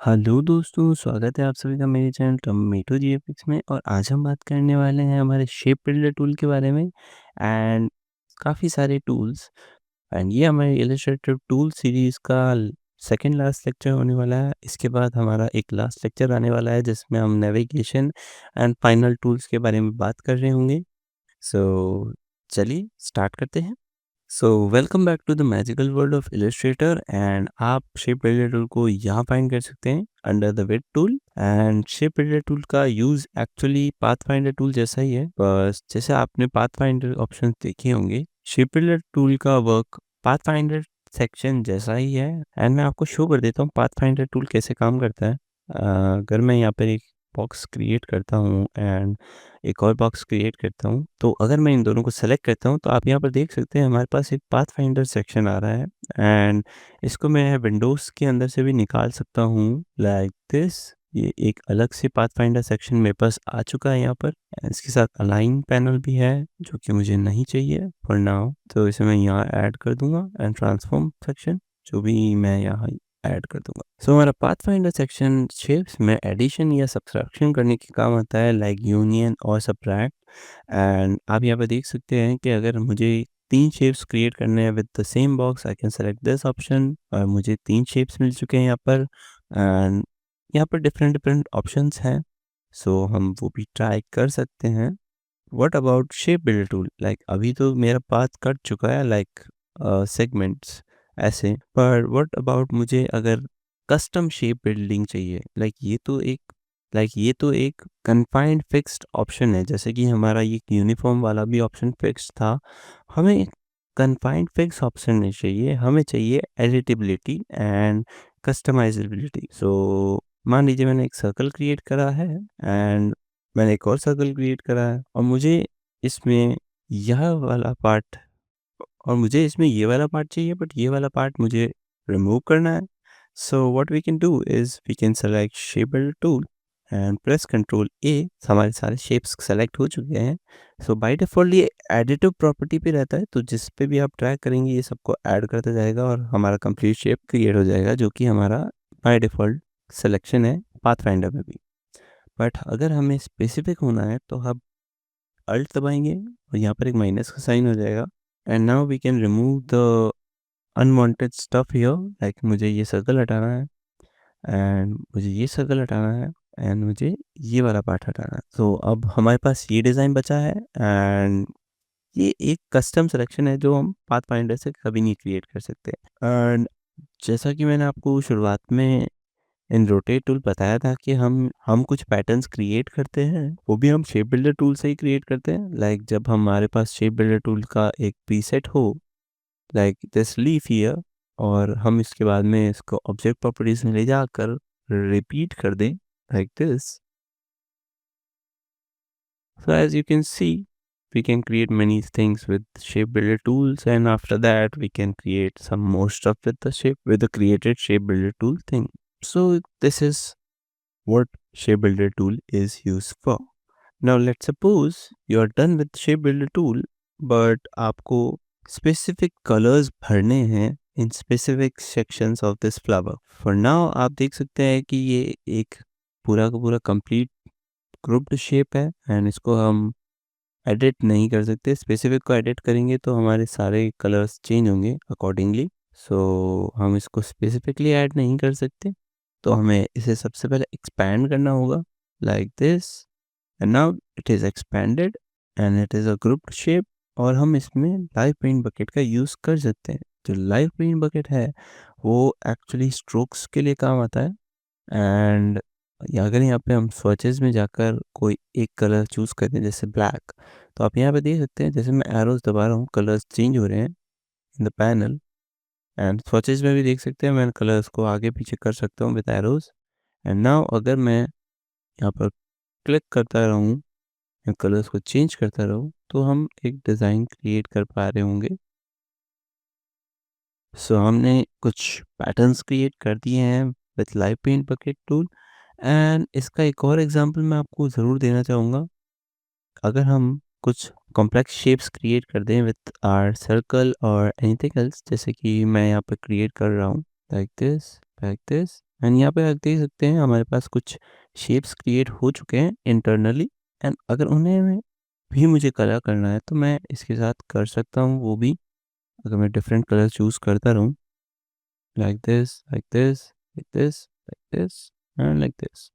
Hello दोस्तों, स्वागत है आप सभी का मेरे चैनल टमेटो जीएफएक्स में। और आज हम बात करने वाले हैं हमारे शेप बिल्डर टूल के बारे में एंड काफ़ी सारे टूल्स। एंड ये हमारे इलस्ट्रेटर टूल सीरीज़ का सेकंड लास्ट लेक्चर होने वाला है। इसके बाद हमारा एक लास्ट लेक्चर आने वाला है जिसमें हम नेविगेशन एंड फाइनल टूल्स के बारे में बात कर रहे होंगे। सो चलिए स्टार्ट करते हैं। So welcome back to the magical world of Illustrator. And आप शेप बिल्डर टूल को यहाँ फाइंड कर सकते हैं under the weight tool. And shape builder tool का use actually pathfinder tool जैसा ही है, बस जैसे आपने पाथ फाइंडर ऑप्शन देखे होंगे, शेप बिल्डर टूल का वर्क पाथ फाइंडर सेक्शन जैसा ही है। एंड मैं आपको शो कर देता हूँ पाथ फाइंडर टूल कैसे काम करता है। अगर मैं यहाँ पर एक बॉक्स क्रिएट करता हूँ एंड एक और बॉक्स क्रिएट करता हूँ, तो अगर मैं इन दोनों को सेलेक्ट करता हूँ तो आप यहाँ पर देख सकते हैं हमारे पास एक पाथ फाइंडर सेक्शन आ रहा है। एंड इसको मैं विंडोज़ के अंदर से भी निकाल सकता हूँ लाइक दिस। ये एक अलग से पाथ फाइंडर सेक्शन मेरे पास आ चुका है यहाँ पर। And इसके साथ अलाइन पैनल भी है जो कि मुझे नहीं चाहिए फॉर नाउ, तो इसे मैं यहाँ ऐड कर दूंगा। एंड ट्रांसफॉर्म सेक्शन जो भी मैं यहाँ ऐड कर दूंगा। सो हमारा पाथ फाइंडर सेक्शन शेप्स में एडिशन या सब्ट्रैक्शन करने के काम आता है, लाइक यूनियन और सब्ट्रैक्ट। एंड आप यहाँ पे देख सकते हैं कि अगर मुझे 3 शेप्स क्रिएट करने हैं with the same box, I can select this option और मुझे 3 शेप्स मिल चुके हैं यहाँ पर। एंड यहाँ पर डिफरेंट डिफरेंट ऑप्शंस हैं, सो हम वो भी ट्राई कर सकते हैं। What about shape builder tool? Like अभी तो मेरा पाथ कट चुका है लाइक सेगमेंट्स ऐसे, पर व्हाट अबाउट मुझे अगर कस्टम शेप बिल्डिंग चाहिए? ये तो एक कन्फाइंड फिक्स्ड ऑप्शन है, जैसे कि हमारा ये यूनिफॉर्म वाला भी ऑप्शन फिक्स्ड था। हमें कन्फाइंड फिक्स ऑप्शन नहीं चाहिए, हमें चाहिए एडिटेबिलिटी एंड कस्टमाइजेबिलिटी। सो मान लीजिए मैंने एक सर्कल क्रिएट करा है एंड मैंने एक और सर्कल क्रिएट करा है और मुझे इसमें यह वाला पार्ट और मुझे इसमें ये वाला पार्ट चाहिए, बट ये वाला पार्ट मुझे रिमूव करना है। So what we can do is we can select shape builder tool and press control A. हमारे सारे शेप्स सेलेक्ट हो चुके हैं। सो बाय डिफ़ॉल्ट ये एडिटिव प्रॉपर्टी पे रहता है, तो जिस पे भी आप ट्रैक करेंगे ये सबको ऐड करता जाएगा और हमारा कंप्लीट शेप क्रिएट हो जाएगा, जो कि हमारा बाय डिफ़ॉल्ट सिलेक्शन है पाथ फाइंडर में भी। बट अगर हमें स्पेसिफिक होना है तो हम अल्ट दबाएंगे और यहाँ पर एक माइनस का साइन हो जाएगा। And now we can remove the unwanted stuff here. Like मुझे ये सर्कल हटाना है एंड मुझे ये सर्कल हटाना है एंड मुझे ये वाला पार्ट हटाना है। तो अब हमारे पास ये डिज़ाइन बचा है एंड ये एक कस्टम सिलेक्शन है जो हम पाथ फाइंडर से कभी नहीं क्रिएट कर सकते। एंड जैसा कि मैंने आपको शुरुआत में इन रोटेट टूल बताया था कि हम कुछ पैटर्न्स क्रिएट करते हैं, वो भी हम शेप बिल्डर टूल से ही क्रिएट करते हैं। लाइक जब हमारे पास शेप बिल्डर टूल का एक प्रीसेट हो लाइक दिस लीफ हियर, और हम इसके बाद में इसको ऑब्जेक्ट प्रॉपर्टीज में ले जाकर रिपीट कर दें like this. So as you can see, we can create many things with shape builder tools, and after that we can create some more stuff with the created shape builder tool thing. So this is what shape builder tool is used for. Now let's suppose you are done with shape builder tool, but आपको specific colors भरने हैं in specific sections of this flower. For now आप देख सकते हैं कि ये एक पूरा का पूरा complete ग्रुप्ड शेप है एंड इसको हम एडिट नहीं कर सकते। स्पेसिफिक को एडिट करेंगे तो हमारे सारे कलर्स चेंज होंगे अकॉर्डिंगली। सो हम इसको स्पेसिफिकली ऐड नहीं कर सकते, तो हमें इसे सबसे पहले एक्सपैंड करना होगा like this. And now it is expanded and it is a grouped shape. और हम इसमें लाइव पेंट बकेट का यूज़ कर सकते हैं। जो लाइव पेंट बकेट है वो एक्चुअली स्ट्रोक्स के लिए काम आता है। एंड अगर यहाँ पे हम स्वचेज़ में जाकर कोई एक कलर चूज़ करते हैं जैसे ब्लैक, तो आप यहाँ पे देख सकते हैं जैसे मैं एरोज़ दबा रहा हूँ कलर्स चेंज हो रहे हैं इन द पैनल। एंड स्वचेज़ में भी देख सकते हैं मैं कलर्स को आगे पीछे कर सकता हूँ विद एरोज़। एंड नाउ अगर मैं यहाँ पर क्लिक करता रहूँ या कलर्स को चेंज करता रहूँ तो हम एक डिज़ाइन क्रिएट कर पा रहे होंगे। सो हमने कुछ पैटर्न्स क्रिएट कर दिए हैं with live paint bucket tool. And इसका एक और एग्जांपल मैं आपको ज़रूर देना चाहूँगा। अगर हम कुछ कॉम्प्लेक्स शेप्स क्रिएट कर दें विथ आवर सर्कल और एनीथिंग एल्स, जैसे कि मैं यहाँ पे क्रिएट कर रहा हूँ लाइक दिस एंड यहाँ पे आप देख सकते हैं हमारे पास कुछ शेप्स क्रिएट हो चुके हैं इंटरनली। एंड अगर उन्हें भी मुझे कलर करना है तो मैं इसके साथ कर सकता हूँ वो भी, अगर मैं डिफरेंट कलर चूज़ करता रहूँ, like this, like this, like this, like this and like this.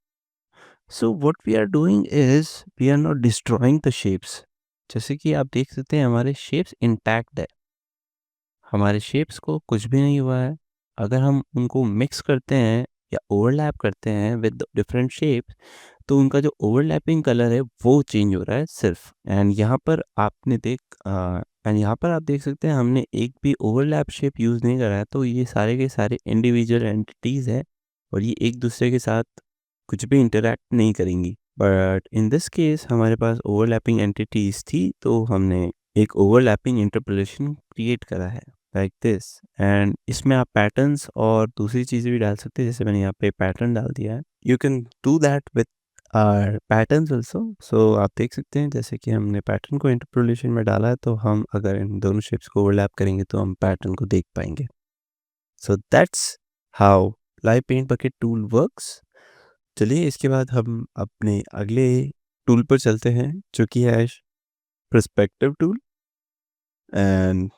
So what we are doing is we are not destroying the shapes. जैसे कि आप देख सकते हैं हमारे शेप्स इंटैक्ट है, हमारे शेप्स को कुछ भी नहीं हुआ है। अगर हम उनको मिक्स करते हैं या ओवरलैप करते हैं विद डिफरेंट शेप्स, तो उनका जो ओवरलैपिंग कलर है वो चेंज हो रहा है सिर्फ। एंड यहाँ पर एंड यहाँ पर आप देख सकते हैं हमने एक भी ओवरलैप शेप यूज़ नहीं करा है, तो ये सारे के सारे इंडिविजुअल एंटिटीज़ है और ये एक दूसरे के साथ कुछ भी इंटरैक्ट नहीं करेंगी। बट इन दिस केस हमारे पास ओवरलैपिंग एंटिटीज़ थी, तो हमने एक ओवरलैपिंग इंटरपोलेशन क्रिएट करा है लाइक दिस। एंड इसमें आप पैटर्न्स और दूसरी चीज़ें भी डाल सकते हैं, जैसे मैंने यहाँ पे पैटर्न डाल दिया है। You can do that with patterns also. So आप देख सकते हैं जैसे कि हमने पैटर्न को इंटरपोलेशन में डाला है, तो हम अगर इन दोनों शेप्स को ओवरलैप करेंगे तो हम पैटर्न को देख पाएंगे। So that's how live paint bucket tool works. चलिए इसके बाद हम अपने अगले टूल पर चलते हैं, जो कि है perspective tool. And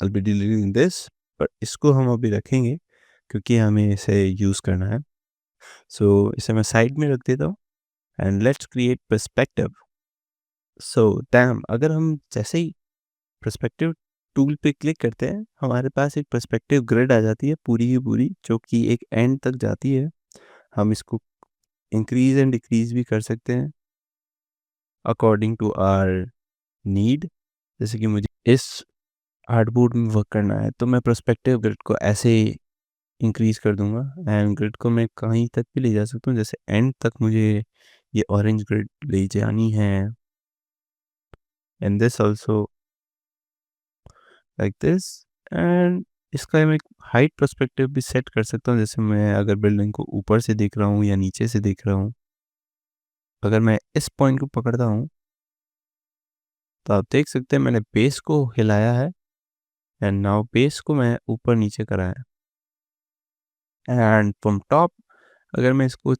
I'll be deleting this, पर इसको हम अभी रखेंगे क्योंकि हमें इसे यूज़ करना है। सो इसे मैं साइड में रख देता हूँ and let's create perspective. So damn, अगर हम जैसे ही पर्सपेक्टिव टूल पे क्लिक करते हैं, हमारे पास एक पर्सपेक्टिव ग्रिड आ जाती है पूरी की पूरी, जो कि एक एंड तक जाती है। हम इसको इंक्रीज एंड डिक्रीज भी कर सकते हैं अकॉर्डिंग टू आवर नीड। जैसे कि मुझे इस आर्टबोर्ड में वर्क करना है, तो मैं पर्सपेक्टिव ग्रिड को ऐसे इंक्रीज़ कर दूँगा एंड ग्रिड को मैं कहीं तक भी ले जा सकता हूँ, जैसे एंड तक मुझे ये ऑरेंज ग्रिड ले जानी है। And this also like this. And इसका मैं एक हाइट पर्सपेक्टिव भी सेट कर सकता हूँ, जैसे मैं अगर बिल्डिंग को ऊपर से देख रहा हूँ या नीचे से देख रहा हूँ। अगर मैं इस पॉइंट को पकड़ता हूँ, तो आप देख सकते हैं मैंने बेस को हिलाया है एंड नाउ बेस को मैं ऊपर नीचे करा है। एंड फ्रॉम टॉप अगर मैं इसको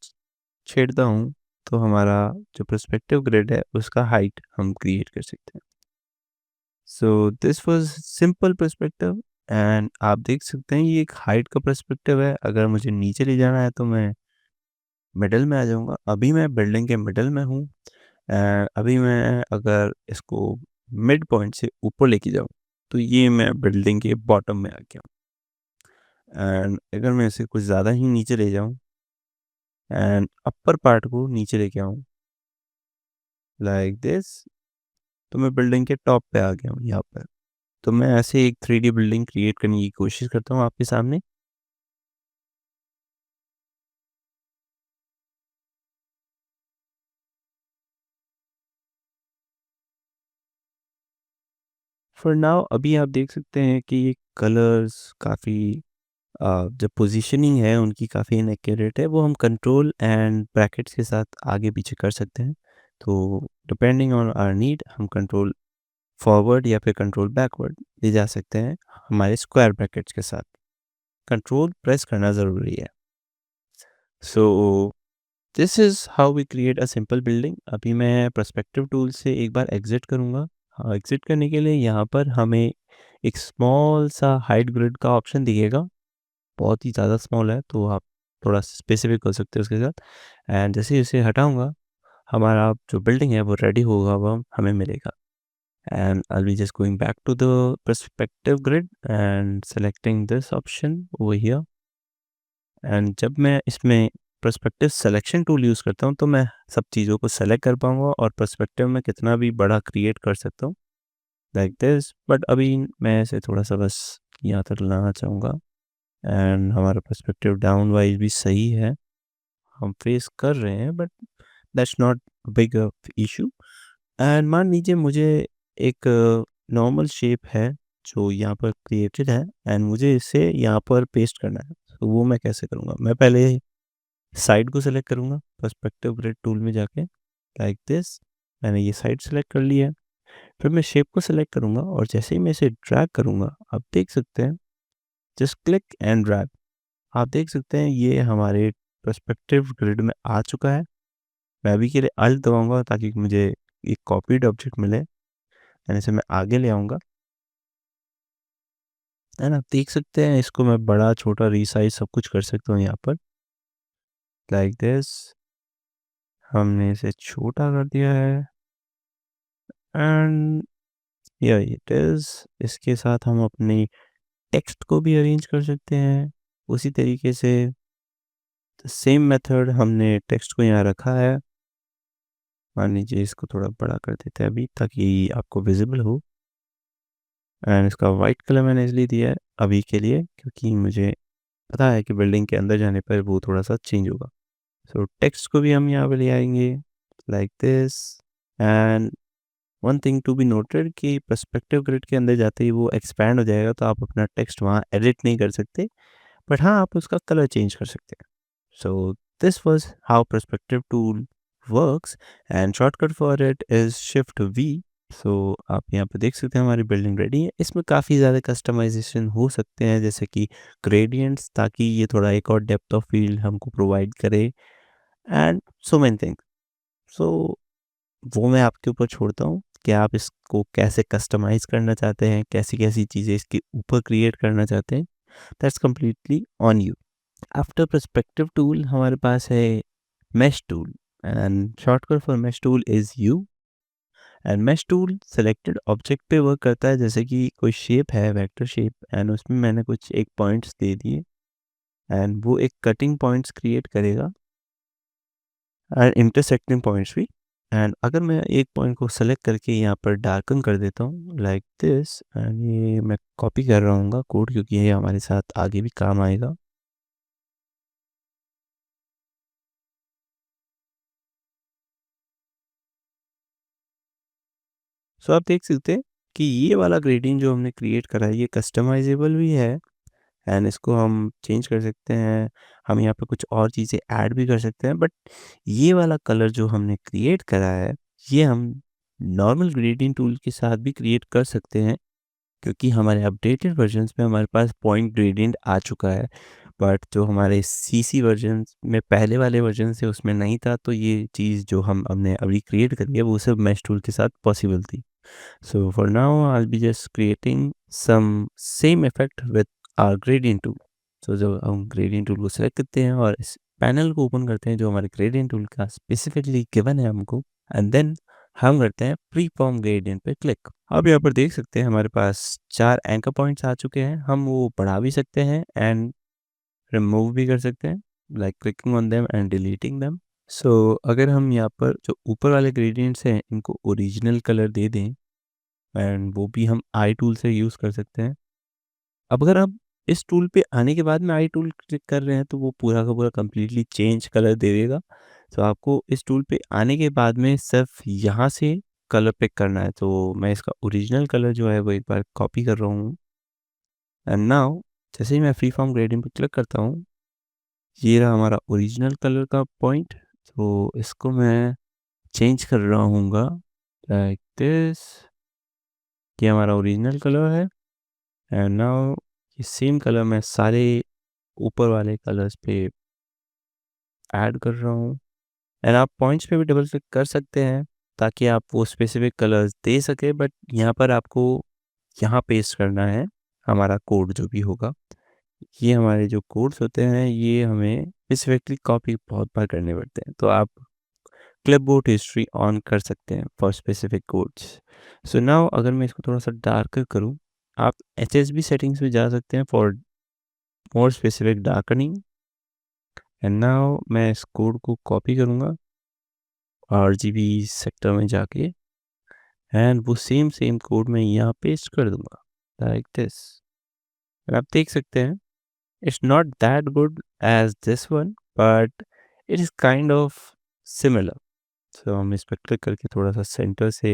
छेड़ता हूँ, तो हमारा जो पर्सपेक्टिव ग्रिड है उसका हाइट हम क्रिएट कर सकते हैं। सो this was simple perspective. And आप देख सकते हैं ये एक हाइट का पर्सपेक्टिव है। अगर मुझे नीचे ले जाना है तो मैं मिडल में आ जाऊँगा। अभी मैं बिल्डिंग के मिडल में हूँ। अभी मैं अगर इसको मिड पॉइंट से ऊपर लेके जाऊँ, तो ये मैं बिल्डिंग के बॉटम में आ गया हूँ। एंड अगर मैं इसे कुछ ज़्यादा ही नीचे ले जाऊँ एंड अपर पार्ट को नीचे लेके आऊँ लाइक दिस, तो मैं बिल्डिंग के टॉप पे आ गया हूँ यहाँ पर। तो मैं ऐसे एक 3D बिल्डिंग क्रिएट करने की कोशिश करता हूँ आपके सामने। फॉर नाउ अभी आप देख सकते हैं कि ये कलर्स काफ़ी जो पोजीशनिंग है उनकी काफ़ी इनएक्यूरेट है। वो हम कंट्रोल एंड ब्रैकेट्स के साथ आगे पीछे कर सकते हैं। तो डिपेंडिंग ऑन आवर नीड हम कंट्रोल फॉरवर्ड या फिर कंट्रोल बैकवर्ड ले जा सकते हैं हमारे स्क्वायर ब्रैकेट्स के साथ। कंट्रोल प्रेस करना ज़रूरी है। So this is how we create a simple building. अभी मैं पर्सपेक्टिव टूल से एक बार एग्ज़िट करूँगा। हाँ, एग्ज़िट करने के लिए यहाँ पर हमें एक स्मॉल सा हाइड ग्रिड का ऑप्शन दिखेगा। बहुत ही ज़्यादा स्मॉल है, तो आप थोड़ा स्पेसिफ़िक कर सकते हो उसके साथ। एंड जैसे ही इसे हटाऊँगा, हमारा जो बिल्डिंग है वो रेडी होगा, वो हमें मिलेगा। And I will be just going back to the perspective grid and selecting this option over here. And जब मैं इसमें पर्सपेक्टिव सिलेक्शन टूल यूज़ करता हूँ, तो मैं सब चीज़ों को सेलेक्ट कर पाऊँगा और पर्सपेक्टिव में कितना भी बड़ा क्रिएट कर सकता हूँ लाइक दिस। बट अभी मैं इसे थोड़ा-सा बस यहाँ तक लाना चाहूँगा। एंड हमारा पर्सपेक्टिव डाउन वाइज़ भी सही है, हम फेस कर रहे हैं, but that's not big issue. And मान लीजिए मुझे एक नॉर्मल शेप है जो यहाँ पर क्रिएटेड है एंड मुझे इसे यहाँ पर पेस्ट करना है। तो वो मैं कैसे करूँगा? मैं पहले साइड को सेलेक्ट करूँगा पर्सपेक्टिव ग्रिड टूल में जाके लाइक दिस। मैंने ये साइड सेलेक्ट कर लिया है। फिर मैं शेप को सेलेक्ट करूँगा और जैसे ही मैं इसे ड्रैग करूँगा, आप देख सकते हैं, जस्ट क्लिक एंड ड्रैग, आप देख सकते हैं ये हमारे पर्सपेक्टिव ग्रिड में आ चुका है। मैं अभी के लिए अल्ट दबाऊँगा ताकि मुझे एक कॉपीड ऑब्जेक्ट मिले एंड इसे मैं आगे ले आऊँगा। एंड आप देख सकते हैं इसको मैं बड़ा, छोटा, रीसाइज़ सब कुछ कर सकता हूँ यहाँ पर लाइक दिस। हमने इसे छोटा कर दिया है एंड हियर इट इज़। इसके साथ हम अपनी टेक्स्ट को भी अरेंज कर सकते हैं। उसी तरीके से सेम मेथड हमने टेक्स्ट को यहाँ रखा है। मान लीजिए इसको थोड़ा बड़ा कर देते हैं अभी ताकि आपको विज़िबल हो एंड इसका वाइट कलर मैंने इसलिए दिया है अभी के लिए क्योंकि मुझे पता है कि बिल्डिंग के अंदर जाने पर वो थोड़ा-सा चेंज होगा। सो टेक्स्ट को भी हम यहाँ पे ले आएँगे like this and one thing to be noted कि पर्सपेक्टिव ग्रिड के अंदर जाते ही वो एक्सपैंड हो जाएगा तो आप अपना टेक्स्ट वहाँ एडिट नहीं कर सकते। बट हाँ, आप उसका कलर चेंज कर सकते हैं। So this was how perspective tool works and shortcut for it is shift V। सो आप यहाँ पे देख सकते हैं हमारी बिल्डिंग रेडी है। इसमें काफ़ी ज़्यादा कस्टमाइजेशन हो सकते हैं जैसे कि ग्रेडियंट्स ताकि ये थोड़ा एक और डेप्थ ऑफ फील्ड हमको प्रोवाइड करे एंड सो मेनी थिंग्स। सो वो मैं आपके ऊपर छोड़ता हूँ कि आप इसको कैसे कस्टमाइज़ करना चाहते हैं, कैसी-कैसी चीज़ें इसके ऊपर क्रिएट करना चाहते हैं। That's completely on you. After perspective tool हमारे पास है mesh tool and shortcut for mesh tool is U and mesh tool selected object पे वर्क करता है जैसे कि कोई शेप है वेक्टर शेप एंड उसमें मैंने कुछ एक पॉइंट्स दे दिए एंड वो एक कटिंग पॉइंट्स क्रिएट करेगा एंड इंटरसेक्टिंग पॉइंट्स भी। एंड अगर मैं एक पॉइंट को सेलेक्ट करके यहाँ पर डार्कन कर देता हूँ लाइक दिस एंड ये मैं कॉपी कर रहा हूँ कोड क्योंकि ये हमारे साथ आगे भी काम आएगा। सो आप देख सकते हैं कि ये वाला ग्रेडियंट जो हमने क्रिएट करा है ये कस्टमाइजेबल भी है एंड इसको हम चेंज कर सकते हैं। हम यहाँ पे कुछ और चीज़ें ऐड भी कर सकते हैं बट ये वाला कलर जो हमने क्रिएट करा है ये हम नॉर्मल ग्रेडियंट टूल के साथ भी क्रिएट कर सकते हैं क्योंकि हमारे अपडेटेड वर्जन्स में हमारे पास पॉइंट ग्रेडियंट आ चुका है। बट जो हमारे सीसी वर्जन्स में पहले वाले वर्जन से उसमें नहीं था तो ये चीज़ जो हम हमने अभी क्रिएट करी है वो सब मैश टूल के साथ पॉसिबल थी। So for now, I'll be just creating some same effect with our gradient tool. So जब हम gradient tool को select करते हैं और इस पैनल को ओपन करते हैं जो हमारे gradient tool का स्पेसिफिकली गिवन है हमको एंड देन हम करते हैं प्री फॉर्म ग्रेडियंट पे क्लिक। अब यहाँ पर देख सकते हैं हमारे पास 4 एंकर पॉइंट्स आ चुके हैं। हम वो बढ़ा भी सकते हैं एंड रिमूव भी कर सकते हैं like clicking on them and deleting them. So अगर हम यहाँ पर जो ऊपर वाले ग्रेडियंट्स हैं इनको ओरिजिनल कलर दे दें एंड वो भी हम आई टूल से यूज़ कर सकते हैं। अब अगर आप इस टूल पे आने के बाद में आई टूल क्लिक कर रहे हैं तो वो पूरा का पूरा कंप्लीटली चेंज कलर दे देगा। तो आपको इस टूल पे आने के बाद में सिर्फ यहाँ से कलर पिक करना है। तो मैं इसका ओरिजिनल कलर जो है वो एक बार कॉपी कर रहा हूँ एंड नाउ जैसे ही मैं फ्री फॉर्म ग्रेडियंट पे क्लिक करता हूँ, ये रहा हमारा ओरिजिनल कलर का पॉइंट। तो इसको मैं चेंज कर रहा हूँगा लाइक दिस। ये हमारा ओरिजिनल कलर है एंड नाउ ये सेम कलर मैं सारे ऊपर वाले कलर्स पे ऐड कर रहा हूँ एंड आप पॉइंट्स पे भी डबल क्लिक कर सकते हैं ताकि आप वो स्पेसिफिक कलर्स दे सके बट यहाँ पर आपको यहाँ पेस्ट करना है हमारा कोड जो भी होगा। ये हमारे जो कोड्स होते हैं ये हमें स्पेसिफिकली कॉपी बहुत बार करने पड़ते हैं तो आप क्लिपबोर्ड हिस्ट्री ऑन कर सकते हैं for specific codes. So now अगर मैं इसको थोड़ा सा डार्कर करूँ, आप एचएसबी सेटिंग्स में जा सकते हैं for more specific darkening and now मैं इस कोड को कॉपी करूँगा आरजीबी सेक्टर में जाके एंड वो सेम सेम कोड मैं यहाँ पेस्ट कर दूंगा लाइक दिस। आप देख सकते हैं it's not that good as this one but it is kind of similar. तो हम इस पर क्लिक करके थोड़ा सा सेंटर से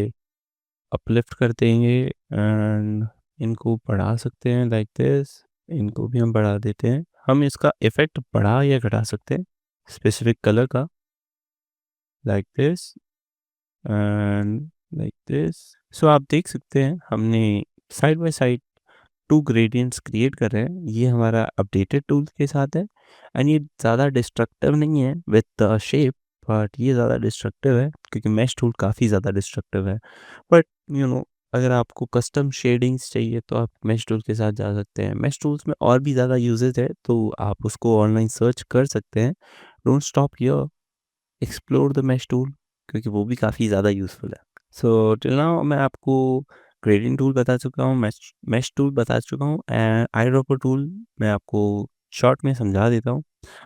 अपलिफ्ट कर देंगे एंड इनको बढ़ा सकते हैं लाइक दिस। इनको भी हम बढ़ा देते हैं। हम इसका इफ़ेक्ट बढ़ा या घटा सकते हैं स्पेसिफिक कलर का like this and like this. So आप देख सकते हैं हमने side by side 2 gradients create कर रहे हैं, ये हमारा अपडेटेड टूल के साथ है एंड ये ज़्यादा डिस्ट्रक्टिव नहीं है विद द शेप, बट ये ज़्यादा डिस्ट्रक्टिव है क्योंकि मेश टूल काफ़ी ज़्यादा डिस्ट्रक्टिव है। बट अगर आपको कस्टम शेडिंग्स चाहिए तो आप मेश टूल के साथ जा सकते हैं। मेश टूल्स में और भी ज़्यादा यूजेस है तो आप उसको ऑनलाइन सर्च कर सकते हैं। Don't stop here, explore the mesh tool क्योंकि वो भी काफ़ी ज़्यादा यूज़फुल है। सो टिल नाउ मैं आपको ग्रेडिंग टूल बता चुका हूँ, मेश मेश टूल बता चुका हूँ एंड आई ड्रॉपर टूल मैं आपको शॉर्ट में समझा देता हूँ।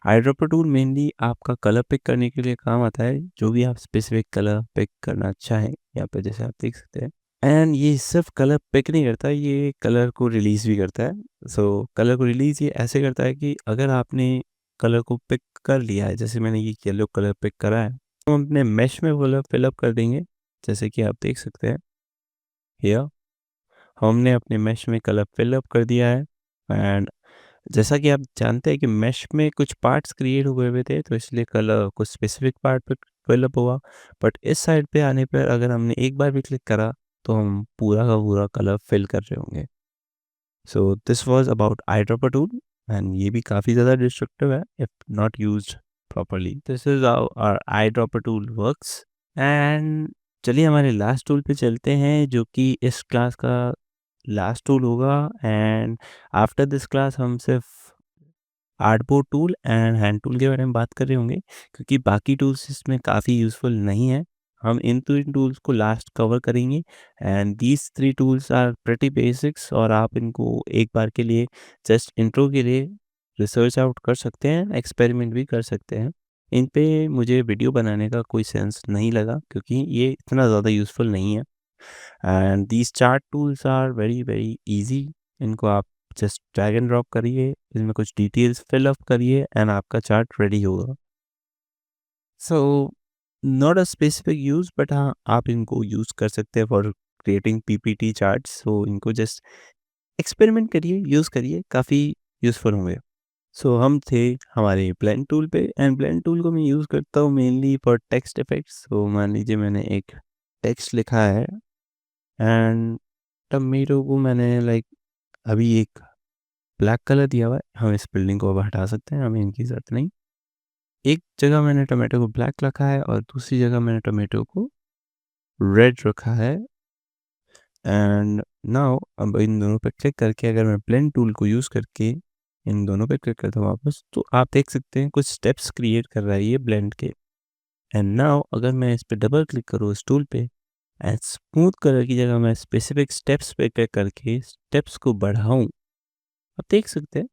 आई ड्रॉपर टूल मेनली आपका कलर पिक करने के लिए काम आता है, जो भी आप स्पेसिफिक कलर पिक करना चाहें, यहाँ पे जैसे आप देख सकते हैं। एंड ये सिर्फ कलर पिक नहीं करता, ये कलर को रिलीज़ भी करता है। सो कलर को रिलीज़ ये ऐसे करता है कि अगर आपने कलर को पिक कर लिया है, जैसे मैंने ये येलो कलर पिक करा है, तो हम अपने मेश में वो कलर फिल अप कर देंगे, जैसे कि आप देख सकते हैं हियर हमने अपने मेश में कलर फिल अप कर दिया है। एंड जैसा कि आप जानते हैं कि मेश में कुछ पार्ट्स क्रिएट हुए हुए थे तो इसलिए कलर कुछ स्पेसिफिक पार्ट पे फिल अप हुआ। बट इस साइड पे आने पर अगर हमने एक बार भी क्लिक करा तो हम पूरा का पूरा कलर फिल कर रहे होंगे। So this was about eyedropper tool and ये भी काफ़ी ज़्यादा डिस्ट्रक्टिव है if not used properly. This is how our eyedropper tool works. And चलिए हमारे लास्ट टूल पे चलते हैं जो कि इस क्लास का लास्ट टूल होगा। एंड आफ्टर दिस क्लास हम सिर्फ artboard tool and hand tool के बारे में बात कर रहे होंगे क्योंकि बाकी टूल्स इसमें काफ़ी यूज़फुल नहीं है। हम इन 3 टूल्स को लास्ट कवर करेंगे and these 3 tools are pretty basics और आप इनको एक बार के लिए जस्ट इंट्रो के लिए रिसर्च आउट कर सकते हैं, एक्सपेरिमेंट भी कर सकते हैं। इन पे मुझे वीडियो बनाने का कोई सेंस नहीं लगा क्योंकि ये इतना ज़्यादा यूज़फुल नहीं है। And these chart tools are very very easy. इनको आप जस्ट ड्रैग एंड ड्रॉप करिए, इसमें कुछ डिटेल्स फिल अप करिए एंड आपका चार्ट रेडी होगा। So not a specific use but हाँ, आप इनको यूज़ कर सकते हैं for creating PPT charts. So इनको जस्ट एक्सपेरिमेंट करिए, यूज़ करिए, काफ़ी यूज़फुल होंगे। सो हम थे हमारे ब्लेंड टूल पे एंड ब्लेंड टूल को मैं यूज़ करता हूँ मेनली फॉर टेक्स्ट इफेक्ट्स। सो मान लीजिए मैंने एक टेक्स्ट लिखा है एंड टमेटो को मैंने लाइक अभी एक ब्लैक कलर दिया हुआ है, हम इस बिल्डिंग को अब हटा सकते हैं, हमें इनकी ज़रूरत नहीं। एक जगह मैंने टोमेटो को ब्लैक रखा है और दूसरी जगह मैंने टोमेटो को रेड रखा है। एंड नाउ अब इन दोनों पे क्लिक करके अगर मैं ब्लेंड टूल को यूज़ करके इन दोनों पे क्लिक करता हूँ वापस, तो आप देख सकते हैं कुछ स्टेप्स क्रिएट कर रहा है ये ब्लेंड के। एंड नाउ अगर मैं इस पे डबल क्लिक करूँ इस टूल पे एंड स्मूथ कलर की जगह मैं स्पेसिफिक स्टेप्स पे क्लिक करके स्टेप्स को बढ़ाऊँ, आप देख सकते हैं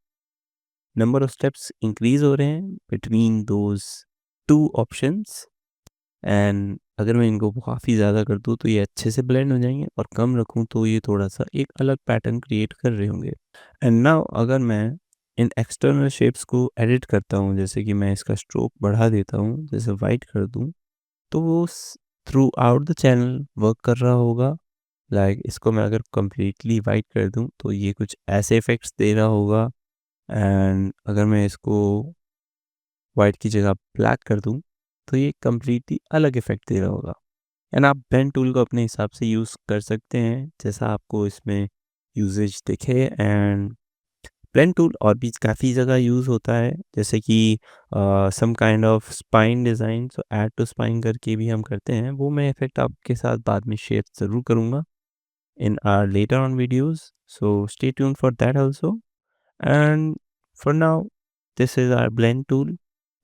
नंबर ऑफ स्टेप्स इंक्रीज हो रहे हैं बिटवीन दोज 2 ऑप्शंस। एंड अगर मैं इनको काफ़ी ज़्यादा कर दूँ तो ये अच्छे से ब्लेंड हो जाएंगे और कम रखूँ तो ये थोड़ा-सा एक अलग पैटर्न क्रिएट कर रहे होंगे। एंड नाउ अगर मैं इन एक्सटर्नल शेप्स को एडिट करता हूँ, जैसे कि मैं इसका स्ट्रोक बढ़ा देता हूँ, जैसे वाइट कर दूँ, तो वो through out the channel work कर रहा होगा। लाइक इसको मैं अगर कंप्लीटली वाइट कर दूँ तो ये कुछ ऐसे इफ़ेक्ट्स दे रहा होगा। एंड अगर मैं इसको वाइट की जगह ब्लैक कर दूँ, तो ये कम्प्लीटली अलग इफ़ेक्ट दे रहा होगा। एंड आप पेन टूल को अपने हिसाब से यूज़ कर सकते हैं, जैसा आपको इसमें यूसेज दिखे। एंड पेन टूल और भी काफ़ी जगह यूज़ होता है, जैसे कि some kind of spine design, so add to spine करके भी हम करते हैं। वो मैं इफ़ेक्ट आपके साथ बाद में शेयर ज़रूर करूँगा in hour later on videos, so stay tuned for that also. And for now, this is our blend tool,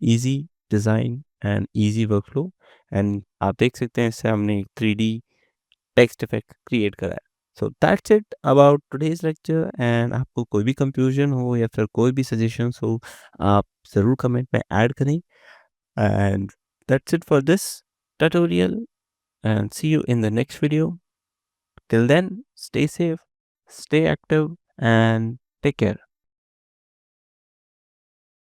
easy design and easy workflow। And आप देख सकते हैं इससे हमने एक 3D टेक्स्ट इफेक्ट क्रिएट करा है। So that's it about today's lecture. And आपको कोई भी कंफ्यूजन हो या फिर कोई भी सजेशंस हो, आप ज़रूर कमेंट में ऐड करें। And that's it for this tutorial and see you in the next video. Till then, stay safe, stay active and take care.